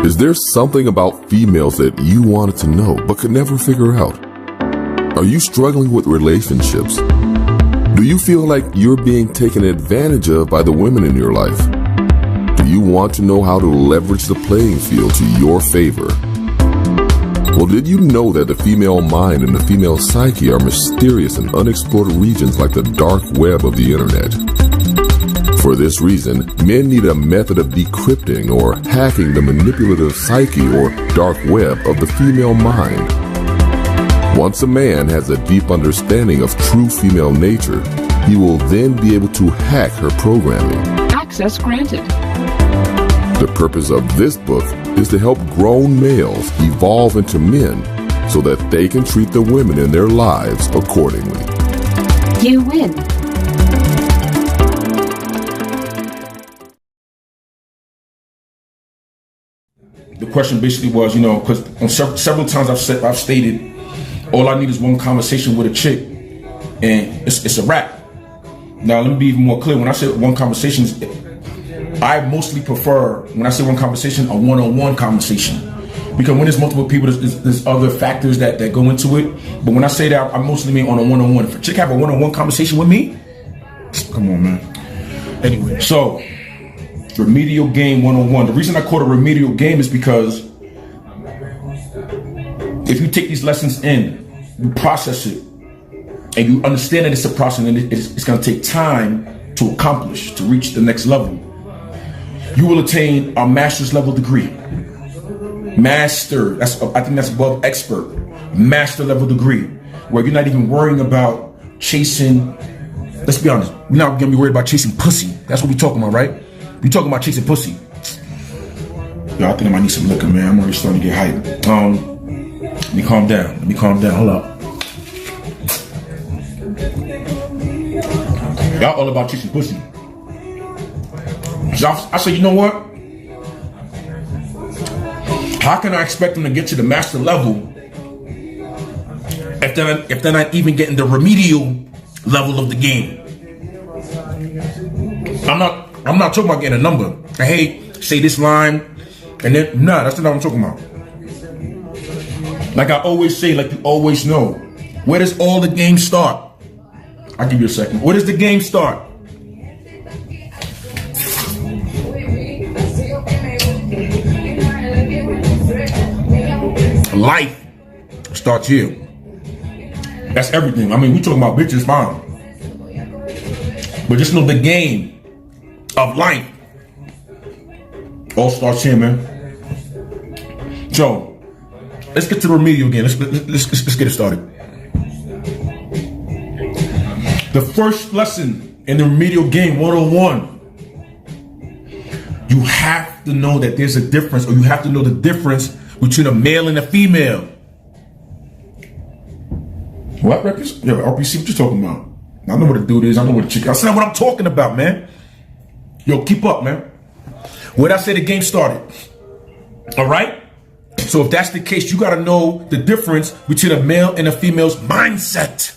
Is there something about females that you wanted to know but could never figure out? Are you struggling with relationships? Do you feel like you're being taken advantage of by the women in your life? Do you want to know how to leverage the playing field to your favor? Well, did you know that the female mind and the female psyche are mysterious and unexplored regions like the dark web of the internet? For this reason, men need a method of decrypting or hacking the manipulative psyche or dark web of the female mind. Once a man has a deep understanding of true female nature, he will then be able to hack her programming. Access granted. The purpose of this book is to help grown males evolve into men so that they can treat the women in their lives accordingly. You win. The question basically was, because on several times I've stated, all I need is one conversation with a chick, and it's a wrap. Now let me be even more clear. When I say one conversation, I mostly prefer, when I say one conversation, a one-on-one conversation. Because when there's multiple people, there's other factors that go into it. But when I say that, I mostly mean on a one-on-one. If a chick have a one-on-one conversation with me, come on, man. Anyway, so Remedial Game 101. The reason I call it a remedial game is because if you take these lessons in, you process it, and you understand that it's a process and it's going to take time to accomplish, to reach the next level, you will attain a master's level degree. Master, I think that's above expert. Master level degree, where you're not even worrying about chasing, let's be honest, we're not going to be worried about chasing pussy. That's what we're talking about, right? We're talking about chasing pussy. Yo, I think I might need some liquor, man. I'm already starting to get hyped. Let me calm down. Hold up. Y'all all about chasing pussy. So I said, you know what? How can I expect them to get to the master level if they're not even getting the remedial level of the game? I'm not talking about getting a number. Hey, say this line, and then that's not what I'm talking about. Like I always say, like you always know, where does all the game start? I'll give you a second. Where does the game start? Life starts here. That's everything. I mean, we talking about bitches, fine. But just know the game of life all starts here, man. So let's get to the remedial game. Let's get it started. The first lesson in the remedial game 101. You have to know that there's a difference, or you have to know the difference between a male and a female. What, Records? Yo, RPC, what you talking about? I know what a dude is. I know what a chick is. That's not what I'm talking about, man. Yo, keep up, man. Where did I say the game started? All right? So if that's the case, you got to know the difference between a male and a female's mindset.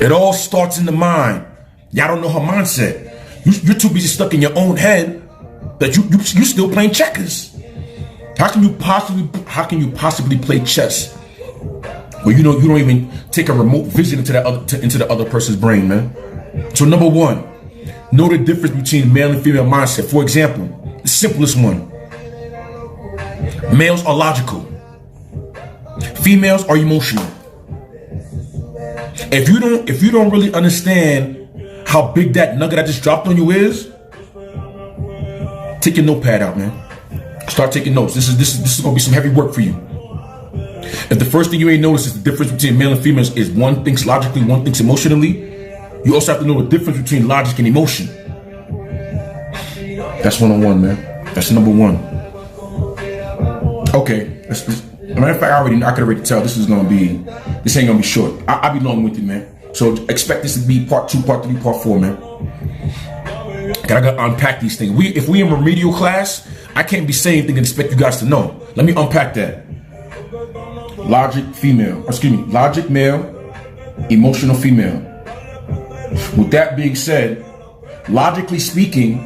It all starts in the mind. Y'all don't know her mindset. You're too busy stuck in your own head that you still playing checkers. How can you possibly play chess where you don't even take a remote vision into the other person's brain, man? So number one, know the difference between male and female mindset. For example, the simplest one: males are logical, females are emotional. If you don't really understand how big that nugget I just dropped on you is, take your notepad out, man. Start taking notes. This is gonna be some heavy work for you. If the first thing you ain't noticed is the difference between male and females is one thinks logically, one thinks emotionally, you also have to know the difference between logic and emotion. That's 101, man. That's number one. Okay. As a matter of fact, I could already tell this ain't gonna be short. I'll be long with you, man. So expect this to be part 2, part 3, part 4, man. I gotta unpack these things. If we in remedial class, I can't be saying anything and expect you guys to know. Let me unpack that. Logic male, emotional female. With that being said, logically speaking,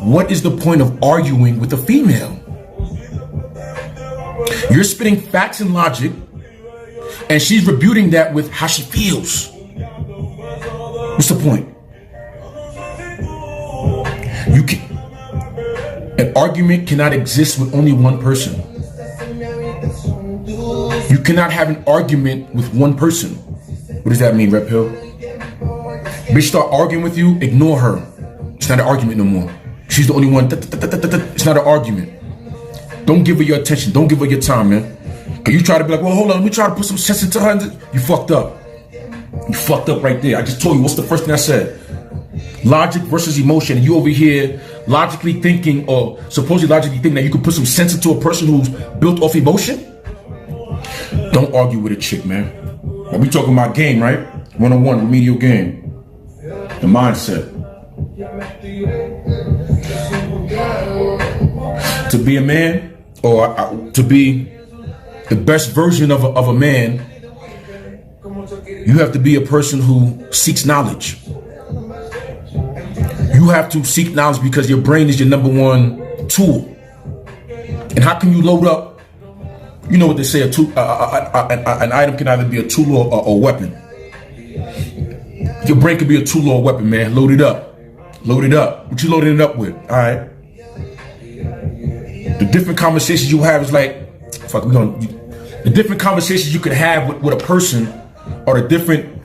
what is the point of arguing with a female? You're spitting facts and logic, and she's rebuting that with how she feels. What's the point? An argument cannot exist with only one person. You cannot have an argument with one person. What does that mean, Red Pill? Bitch start arguing with you, ignore her. It's not an argument no more. She's the only one. It's not an argument. Don't give her your attention. Don't give her your time, man. Cause you try to be like, well, hold on, let me try to put some sense into her. You fucked up. You fucked up right there. I just told you, what's the first thing I said? Logic versus emotion. And you over here logically thinking, or supposedly logically thinking that you could put some sense into a person who's built off emotion? Don't argue with a chick, man. But we talking about game, right? One-on-one, remedial game. The mindset. To be a man, or to be the best version of a man, you have to be a person who seeks knowledge. You have to seek knowledge because your brain is your number one tool. And how can you load up? You know what they say, an item can either be a tool or a weapon. Your brain could be a tool or a weapon, man. Load it up. Load it up. What you loading it up with? All right. The different conversations you have is like, the different conversations you could have with a person, or the different,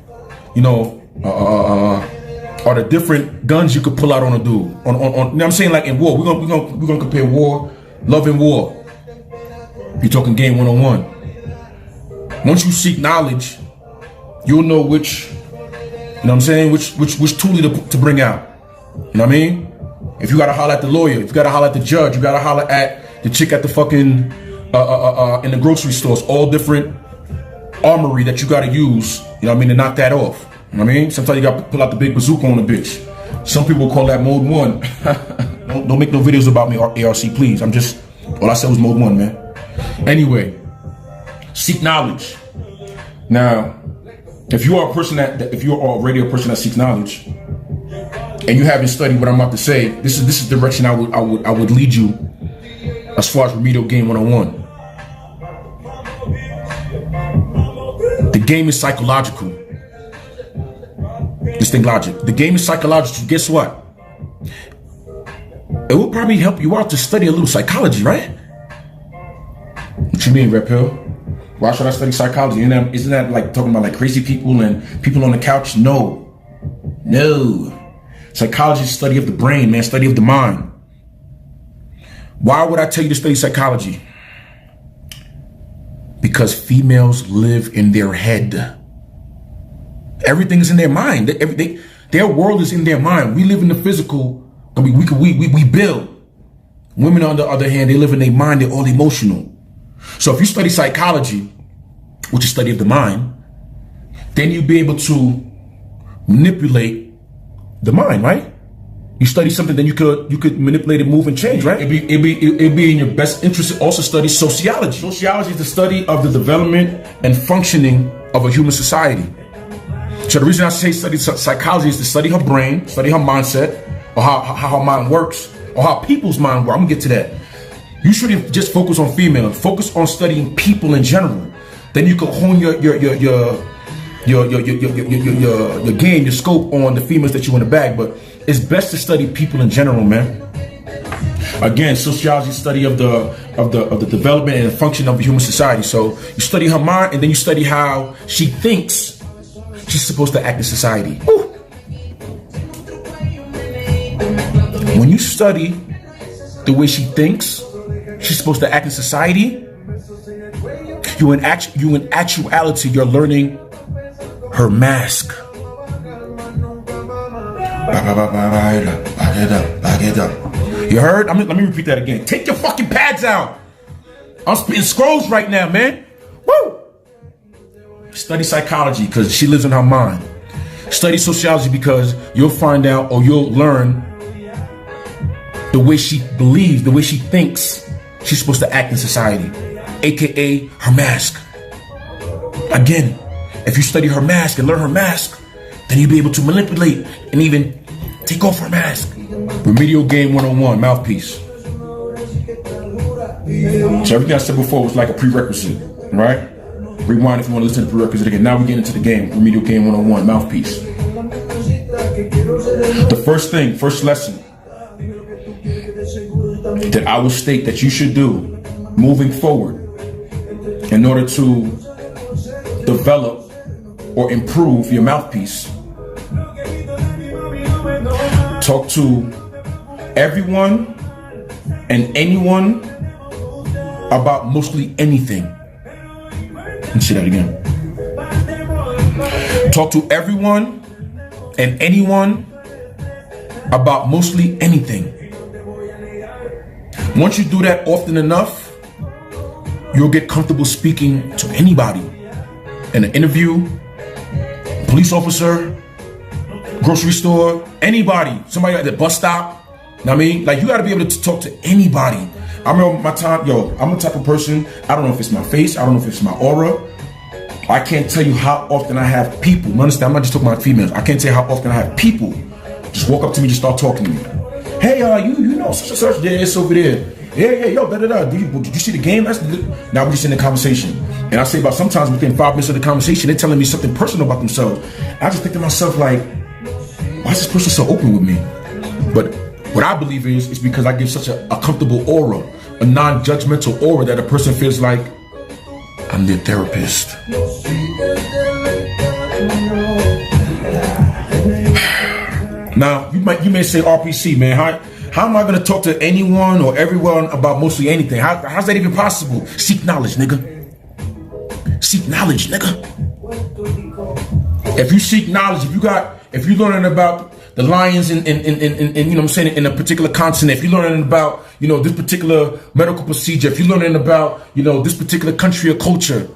or the different guns you could pull out on a dude. You know what I'm saying? Like in war, we're gonna compare war, love and war. You're talking game one-on-one. Once you seek knowledge, you'll know which, which tool to bring out. You know what I mean? If you gotta holler at the lawyer, if you gotta holler at the judge, you gotta holler at the chick at the fucking in the grocery stores, all different armory that you gotta use, you know what I mean, to knock that off. You know what I mean? Sometimes you gotta pull out the big bazooka on a bitch. Some people call that mode 1. Don't make no videos about me, ARC, please. All I said was mode 1, man. Anyway, seek knowledge. Now, if you are a person if you're already a person that seeks knowledge, and you haven't studied what I'm about to say, this is the direction I would lead you as far as remedial game 101. The game is psychological. Just think logic. The game is psychological. Guess what? It will probably help you out to study a little psychology, right? What you mean, Red Pill? Why should I study psychology? Isn't that like talking about like crazy people and people on the couch? No. Psychology is study of the brain, man. Study of the mind. Why would I tell you to study psychology? Because females live in their head. Everything is in their mind. Their world is in their mind. We live in the physical. We build. Women, on the other hand, they live in their mind. They're all emotional. So if you study psychology, which is study of the mind, then you'll be able to manipulate the mind, right? You study something, then you could manipulate it, move, and change, right? It'd be in your best interest to also study sociology. Sociology is the study of the development and functioning of a human society. So the reason I say study psychology is to study her brain, study her mindset, or how her mind works, or how people's mind work. I'm gonna get to that. You shouldn't just focus on females. Focus on studying people in general. Then you can hone your game, your scope on the females that you want to bag. But it's best to study people in general, man. Again, sociology is study of the development and the function of the human society. So you study her mind, and then you study how she thinks she's supposed to act in society. Woo. When you study the way she thinks she's supposed to act in society, you in actuality, you're learning her mask. You heard? Let me repeat that again. Take your fucking pads out. I'm spitting scrolls right now, man. Woo! Study psychology because she lives in her mind. Study sociology because you'll find out, or you'll learn the way she believes, the way she thinks she's supposed to act in society, aka her mask. Again, if you study her mask and learn her mask, then you'll be able to manipulate and even take off her mask. Remedial Game 101, Mouthpiece. So everything I said before was like a prerequisite, right? Rewind if you want to listen to the prerequisite again. Now we get into the game. Remedial Game 101, Mouthpiece. The first lesson that I will state that you should do moving forward in order to develop or improve your mouthpiece. Talk to everyone and anyone about mostly anything. Let me say that again. Talk to everyone and anyone about mostly anything. Once you do that often enough, you'll get comfortable speaking to anybody in an interview, police officer, grocery store, anybody, somebody at the bus stop. You know what I mean? Like, you got to be able to talk to anybody. I remember my time, I'm the type of person, I don't know if it's my face, I don't know if it's my aura. I can't tell you how often I have people, you understand? I'm not just talking about females. I can't tell you how often I have people just walk up to me, just start talking to me. Hey, you know, such and such, yeah, it's over there. Yeah, yo, da-da-da. Did you see the game? Now we're just in the conversation. And I say about sometimes within 5 minutes of the conversation, they're telling me something personal about themselves. I just think to myself, like, why is this person so open with me? But what I believe is because I give such a comfortable aura, a non-judgmental aura that a person feels like I'm their therapist. Now, you may say, RPC, man, how am I going to talk to anyone or everyone about mostly anything? How's that even possible? Seek knowledge, nigga. Seek knowledge, nigga. If you seek knowledge, if you're learning about the lions in you know what I'm saying, in a particular continent, if you're learning about, you know, this particular medical procedure, if you're learning about, you know, this particular country or culture,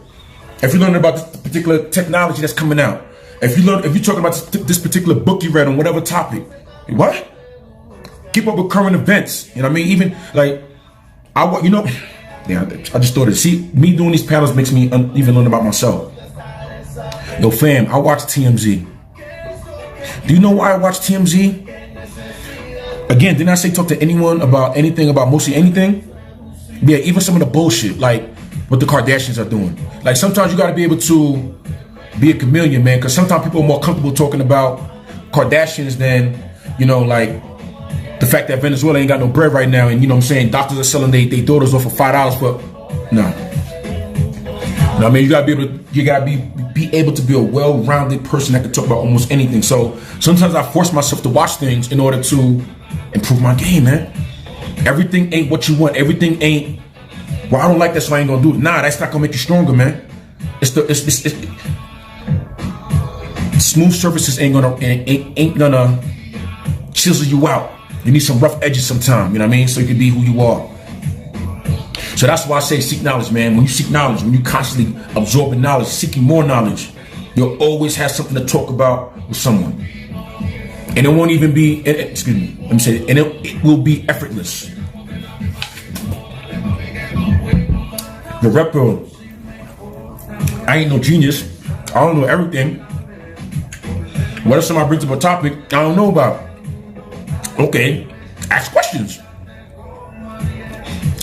if you're learning about this particular technology that's coming out, if you're talking about this particular book you read on whatever topic, what? Keep up with current events. You know what I mean? Even like, I just thought it. See, me doing these panels makes me even learn about myself. Yo, fam, I watch TMZ. Do you know why I watch TMZ? Again, didn't I say talk to anyone about anything, about mostly anything? Yeah, even some of the bullshit, like what the Kardashians are doing. Like, sometimes you got to be able to be a chameleon, man, because sometimes people are more comfortable talking about Kardashians than, you know, like the fact that Venezuela ain't got no bread right now, and, you know what I'm saying, doctors are selling their daughters off for $5 for, no. I mean, you gotta be able to be a well-rounded person that can talk about almost anything. So sometimes I force myself to watch things in order to improve my game, man. Everything ain't what you want. Everything ain't, well, I don't like that, so I ain't gonna do it. Nah, that's not gonna make you stronger, man. Smooth surfaces ain't gonna chisel you out. You need some rough edges sometime, you know what I mean? So you can be who you are. So that's why I say seek knowledge, man. When you seek knowledge, when you constantly absorbing knowledge, seeking more knowledge, you'll always have something to talk about with someone. And it won't even be, excuse me, let me say it, and it will be effortless. The repro, I ain't no genius. I don't know everything. What if somebody brings up a topic I don't know about? Okay, ask questions.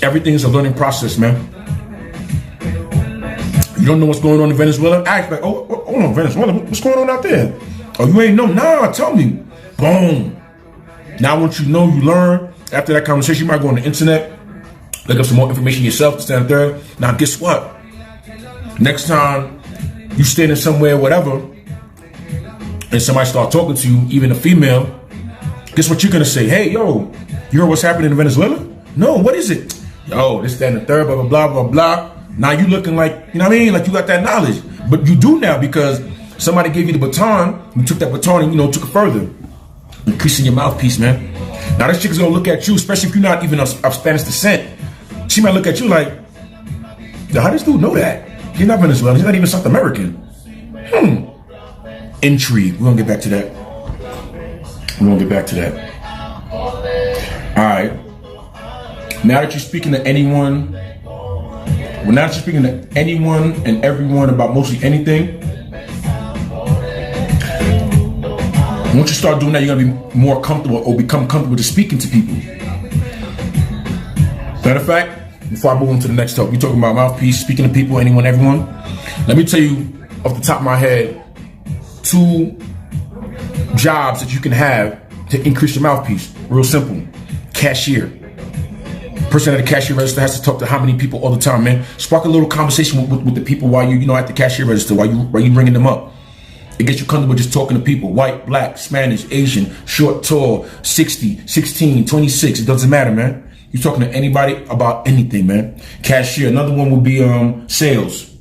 Everything is a learning process, man. You don't know what's going on in Venezuela? Ask like, oh, Venezuela, what's going on out there? Oh, you ain't know? Nah, tell me. Boom. Now, once you know, you learn. After that conversation, you might go on the internet, look up some more information yourself, to stand there. Now, guess what? Next time you standing somewhere, whatever, and somebody start talking to you, even a female, guess what you're gonna say? Hey, yo, you heard what's happening in Venezuela? No, what is it? Yo, this, that, and the third, blah, blah, blah, blah, blah. Now you looking like, you know what I mean? Like you got that knowledge. But you do now because somebody gave you the baton, you took that baton and, you know, took it further. Increasing your mouthpiece, man. Now this chick is gonna look at you, especially if you're not even of Spanish descent. She might look at you like, how does this dude know that? He's not Venezuelan, he's not even South American. Intrigue. We're gonna get back to that. All right. Now that you're speaking to anyone, and everyone about mostly anything, Once you start doing that, you're gonna be more comfortable or become comfortable just speaking to people. Matter of fact, before I move on to the next topic, you're talking about mouthpiece, speaking to people, anyone, everyone. Let me tell you off the top of my head 2 jobs that you can have to increase your mouthpiece. Real simple. Cashier. Person at the cashier register has to talk to how many people all the time, man. Spark a little conversation with the people while you at the cashier register, while you bringing them up. It gets you comfortable just talking to people. White, black, Spanish, Asian, short, tall, 60, 16, 26. It doesn't matter, man. You're talking to anybody about anything, man. Cashier. Another one would be sales.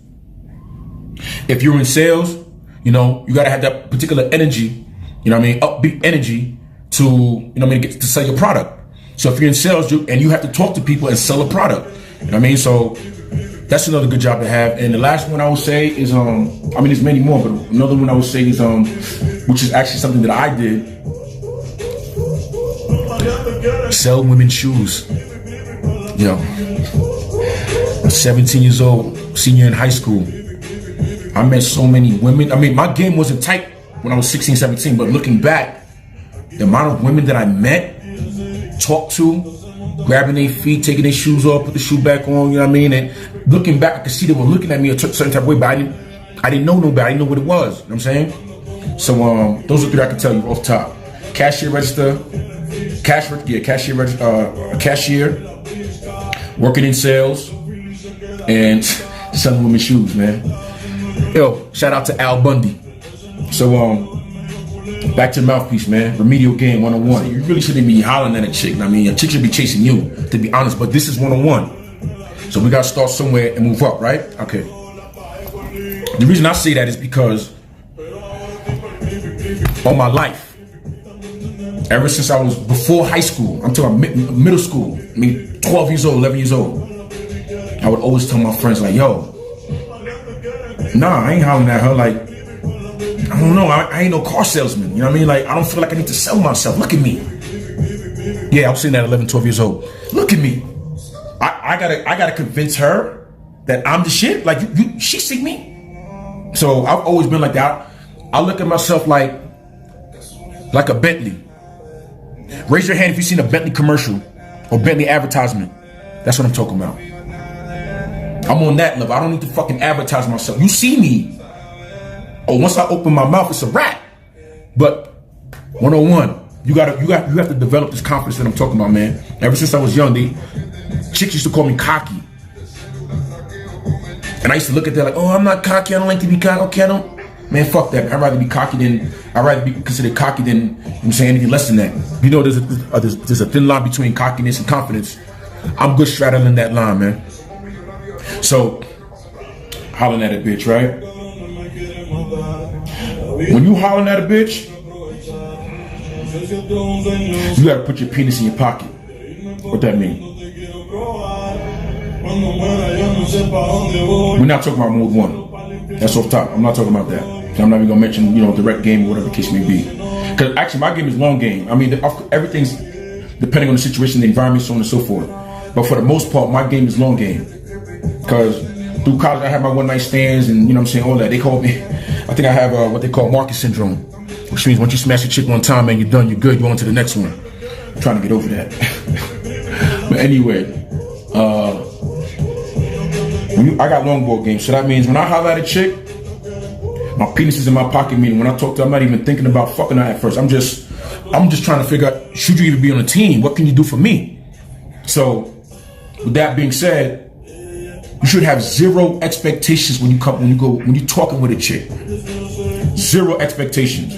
If you're in sales, you gotta have that particular energy, upbeat energy to, get to sell your product. So if you're in sales and you have to talk to people and sell a product, So that's another good job to have. And the last one I would say is, there's many more, but another one I would say is, which is actually something that I did. Sell women's shoes. 17 years old, senior in high school. I met so many women. My game wasn't tight when I was 16, 17, but looking back, the amount of women that I met, talked to, grabbing their feet, taking their shoes off, put the shoe back on, And looking back, I could see they were looking at me a certain type of way, but I didn't know nobody. I didn't know what it was. You know what I'm saying? So those are 3 I can tell you off top. Cashier register, cashier, working in sales, and selling women's shoes, man. Yo, shout out to Al Bundy. So back to the mouthpiece, man. Remedial game 101. You really shouldn't be hollering at a chick. A chick should be chasing you, to be honest. But this is 101. So we gotta start somewhere and move up, right? Okay. The reason I say that is because all my life, ever since I was before high school, I'm talking middle school, 12 years old, 11 years old, I would always tell my friends, like, yo, nah, I ain't hollering at her. Like, I don't know, I ain't no car salesman. You know what I mean? Like, I don't feel like I need to sell myself. Look at me. Yeah, I was saying that at 11, 12 years old. Look at me. I gotta convince her that I'm the shit. Like, she see me. So I've always been like that. I look at myself like a Bentley. Raise your hand if you've seen a Bentley commercial or Bentley advertisement. That's what I'm talking about. I'm on that level. I don't need to fucking advertise myself. You see me. Oh, once I open my mouth, it's a wrap. But 101, you have to develop this confidence that I'm talking about, man. Ever since I was young, chicks used to call me cocky. And I used to look at that like, oh, I'm not cocky. I don't like to be cocky. Okay, I don't. Man, fuck that. I'd rather be cocky I'd rather be considered cocky than anything less than that. There's a thin line between cockiness and confidence. I'm good straddling that line, man. So, hollering at a bitch, right? When you hollering at a bitch, you gotta put your penis in your pocket. What that mean? We're not talking about mode 1. That's off top. I'm not talking about that. I'm not even gonna mention, direct game or whatever the case may be. Because actually, my game is long game. Everything's depending on the situation, the environment, so on and so forth. But for the most part, my game is long game. Because through college, I had my one-night stands and, all that. They called me, I think I have what they call market syndrome, which means once you smash a chick one time, man, you're done, you're good, you're on to the next one. I'm trying to get over that. But anyway, I got longboard game, so that means when I holler at a chick, my penis is in my pocket, meaning when I talk to her, I'm not even thinking about fucking her at first. I'm just trying to figure out, should you even be on a team? What can you do for me? So, with that being said, you should have zero expectations when you're talking with a chick. Zero expectations.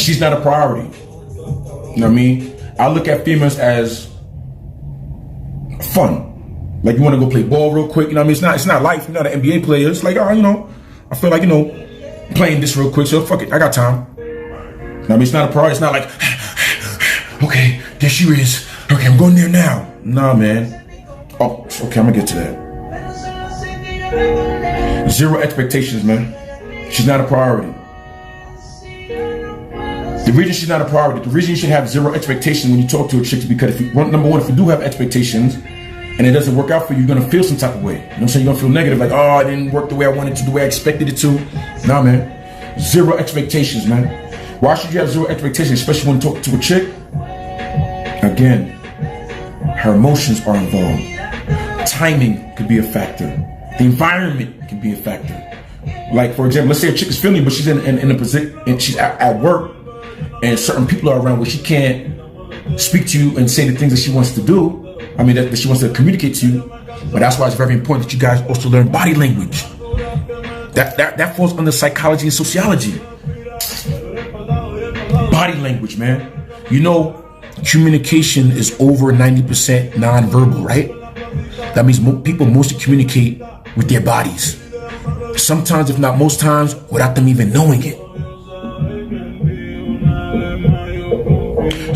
She's not a priority. You know what I mean? I look at females as fun. Like, you want to go play ball real quick. You know what I mean? It's not life. You're not an NBA player. It's like, I feel like, playing this real quick. So fuck it. I got time. You know what I mean? It's not a priority. It's not like, okay, there she is. Okay, I'm going there now. Nah, man. Oh, okay, I'm gonna get to that. Zero expectations, man. She's not a priority. The reason she's not a priority, the reason you should have zero expectations when you talk to a chick is because number one, if you do have expectations and it doesn't work out for you, you're gonna feel some type of way. You know what I'm saying? You're gonna feel negative, like, oh, it didn't work the way I wanted to, the way I expected it to. Nah, man. Zero expectations, man. Why should you have zero expectations, especially when talking to a chick? Again, her emotions are involved. Timing could be a factor. The environment can be a factor. Like, for example, let's say a chick is feeling, but she's in a position, and she's at work, and certain people are around where she can't speak to you and say the things that she wants to do. I mean, that she wants to communicate to you. But that's why it's very important that you guys also learn body language. That falls under psychology and sociology. Body language, man. You know, communication is over 90% nonverbal, right? That means people mostly communicate with their bodies. Sometimes, if not most times, without them even knowing it.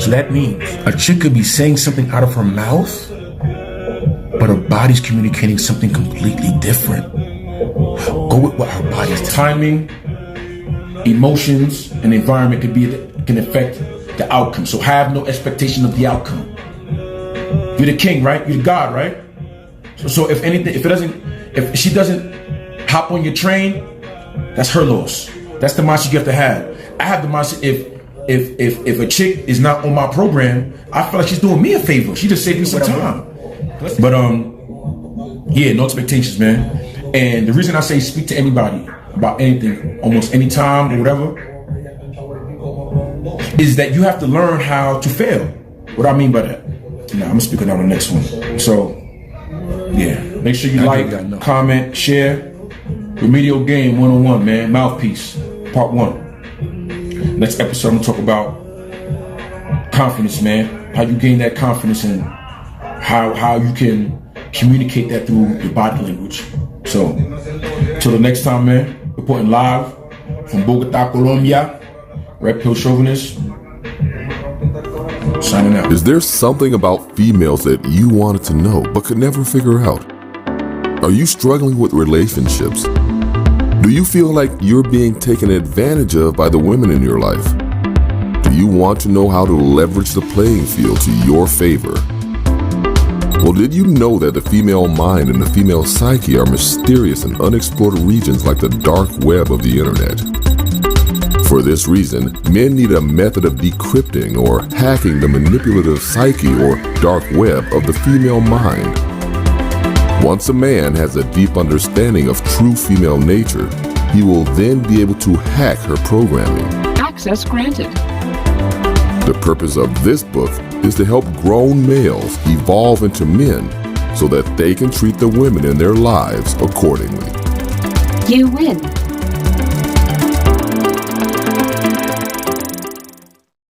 So that means a chick could be saying something out of her mouth, but her body's communicating something completely different. Go with what her body's timing, emotions, and environment can affect the outcome. So have no expectation of the outcome. You're the king, right? You're the god, right? So if anything, if she doesn't hop on your train, that's her loss. That's the mindset you have to have. I have the mindset if a chick is not on my program, I feel like she's doing me a favor. She just saved me some time. But yeah, no expectations, man. And the reason I say speak to anybody about anything, almost any time or whatever, is that you have to learn how to fail. What I mean by that? Now, I'm gonna speak on the next one. So, yeah, make sure you like, comment, share. Remedial Game 101, man. Mouthpiece, part 1. Next episode, I'm gonna talk about confidence, man. How you gain that confidence and how you can communicate that through your body language. So, till the next time, man. Reporting live from Bogota, Colombia. Red Pill Chauvinist. Signing out. Is there something about females that you wanted to know but could never figure out? Are you struggling with relationships? Do you feel like you're being taken advantage of by the women in your life? Do you want to know how to leverage the playing field to your favor? Well, did you know that the female mind and the female psyche are mysterious and unexplored regions like the dark web of the internet? For this reason, men need a method of decrypting or hacking the manipulative psyche or dark web of the female mind. Once a man has a deep understanding of true female nature, he will then be able to hack her programming. Access granted. The purpose of this book is to help grown males evolve into men so that they can treat the women in their lives accordingly. You win.